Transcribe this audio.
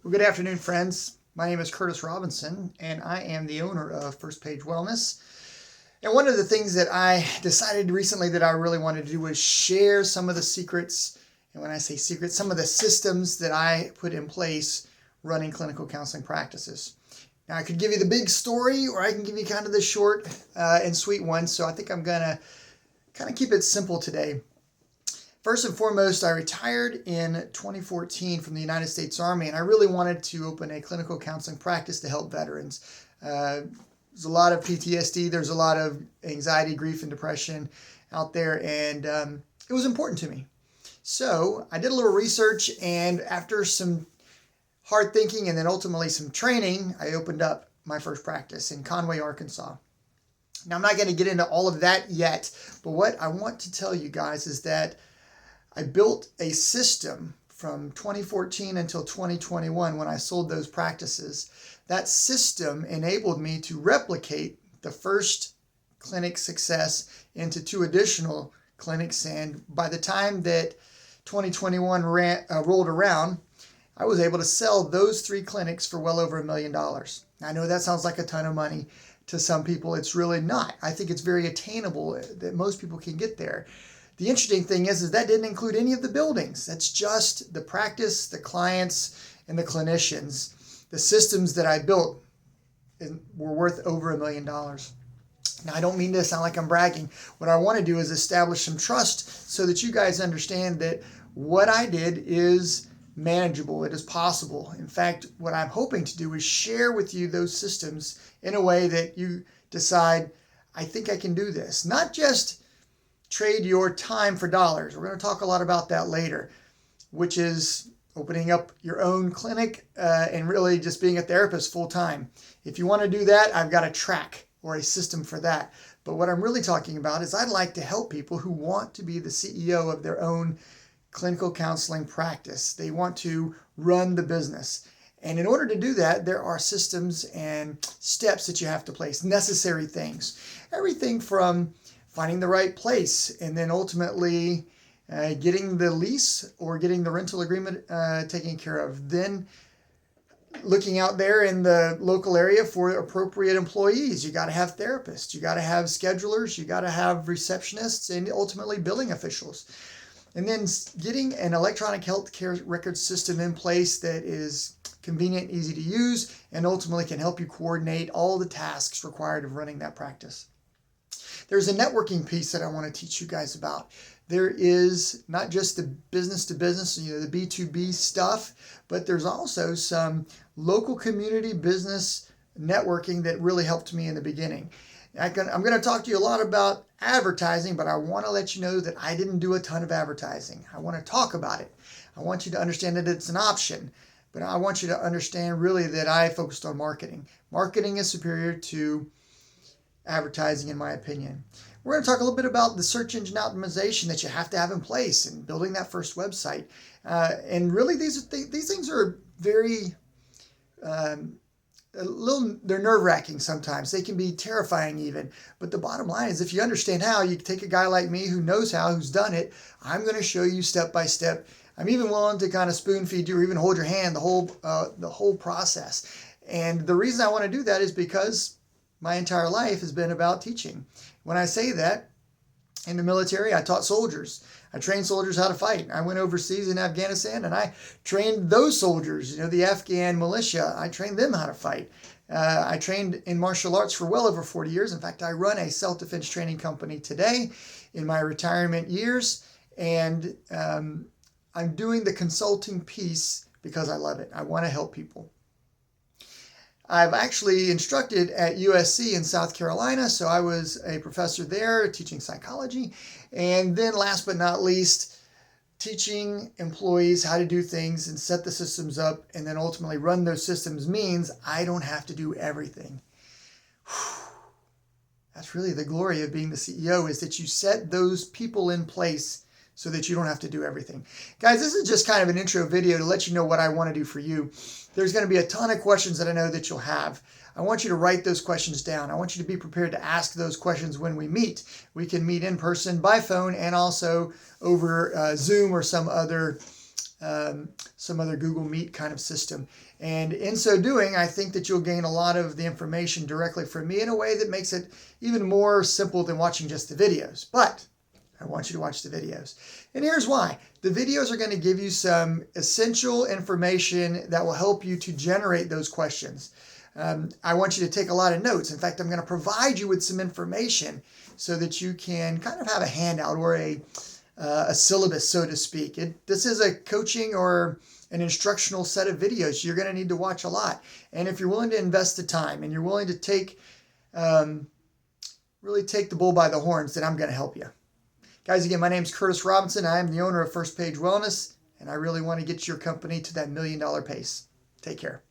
Well, good afternoon, friends. My name is Curtis Robinson, and I am the owner of First Page Wellness. And one of the things that I decided recently that I really wanted to do was share some of the secrets, and when I say secrets, some of the systems that I put in place running clinical counseling practices. Now, I could give you the big story, or I can give you kind of the short and sweet one, so I think I'm going to kind of keep it simple today. First and foremost, I retired in 2014 from the United States Army, and I really wanted to open a clinical counseling practice to help veterans. There's a lot of PTSD, there's a lot of anxiety, grief, and depression out there, and it was important to me. So I did a little research, and after some hard thinking and then ultimately some training, I opened up my first practice in Conway, Arkansas. Now, I'm not going to get into all of that yet, but what I want to tell you guys is that I built a system from 2014 until 2021 when I sold those practices. That system enabled me to replicate the first clinic success into 2 additional clinics. And by the time that 2021 rolled around, I was able to sell those 3 clinics for well over $1 million. I know that sounds like a ton of money to some people. It's really not. I think it's very attainable that most people can get there. The interesting thing is that didn't include any of the buildings. That's just the practice, the clients, and the clinicians. The systems that I built were worth over $1 million. Now, I don't mean to sound like I'm bragging. What I want to do is establish some trust so that you guys understand that what I did is manageable. It is possible. In fact, what I'm hoping to do is share with you those systems in a way that you decide, I think I can do this. Not just trade your time for dollars. We're going to talk a lot about that later, which is opening up your own clinic and really just being a therapist full time. If you want to do that, I've got a track or a system for that. But what I'm really talking about is I'd like to help people who want to be the CEO of their own clinical counseling practice. They want to run the business. And in order to do that, there are systems and steps that you have to place, necessary things. Everything from finding the right place, and then ultimately getting the lease or getting the rental agreement taken care of. Then looking out there in the local area for appropriate employees. You got to have therapists, you got to have schedulers, you got to have receptionists, and ultimately billing officials. And then getting an electronic health care record system in place that is convenient, easy to use, and ultimately can help you coordinate all the tasks required of running that practice. There's a networking piece that I want to teach you guys about. There is not just the business to business, the B2B stuff, but there's also some local community business networking that really helped me in the beginning. I'm going to talk to you a lot about advertising, but I want to let you know that I didn't do a ton of advertising. I want to talk about it. I want you to understand that it's an option, but I want you to understand really that I focused on marketing. Marketing is superior to advertising, in my opinion. We're going to talk a little bit about the search engine optimization that you have to have in place and building that first website. And really, these things are very they're nerve-wracking sometimes. They can be terrifying even. But the bottom line is, if you understand how, you take a guy like me who knows how, who's done it. I'm going to show you step by step. I'm even willing to kind of spoon feed you or even hold your hand the whole process. And the reason I want to do that is because my entire life has been about teaching. When I say that, in the military, I taught soldiers. I trained soldiers how to fight. I went overseas in Afghanistan and I trained those soldiers, the Afghan militia. I trained them how to fight. I trained in martial arts for well over 40 years. In fact, I run a self-defense training company today in my retirement years. And I'm doing the consulting piece because I love it. I want to help people. I've actually instructed at USC in South Carolina, so I was a professor there teaching psychology. And then last but not least, teaching employees how to do things and set the systems up and then ultimately run those systems means I don't have to do everything. That's really the glory of being the CEO, is that you set those people in place so that you don't have to do everything. Guys, this is just kind of an intro video to let you know what I want to do for you. There's going to be a ton of questions that I know that you'll have. I want you to write those questions down. I want you to be prepared to ask those questions when we meet. We can meet in person, by phone, and also over Zoom or some other some other Google Meet kind of system. And in so doing, I think that you'll gain a lot of the information directly from me in a way that makes it even more simple than watching just the videos. But I want you to watch the videos. And here's why. The videos are going to give you some essential information that will help you to generate those questions. I want you to take a lot of notes. In fact, I'm going to provide you with some information so that you can kind of have a handout or a syllabus, so to speak. This is a coaching or an instructional set of videos. You're going to need to watch a lot. And if you're willing to invest the time and you're willing to really take the bull by the horns, then I'm going to help you. Guys, again, my name is Curtis Robinson. I am the owner of First Page Wellness, and I really want to get your company to that $1 million pace. Take care.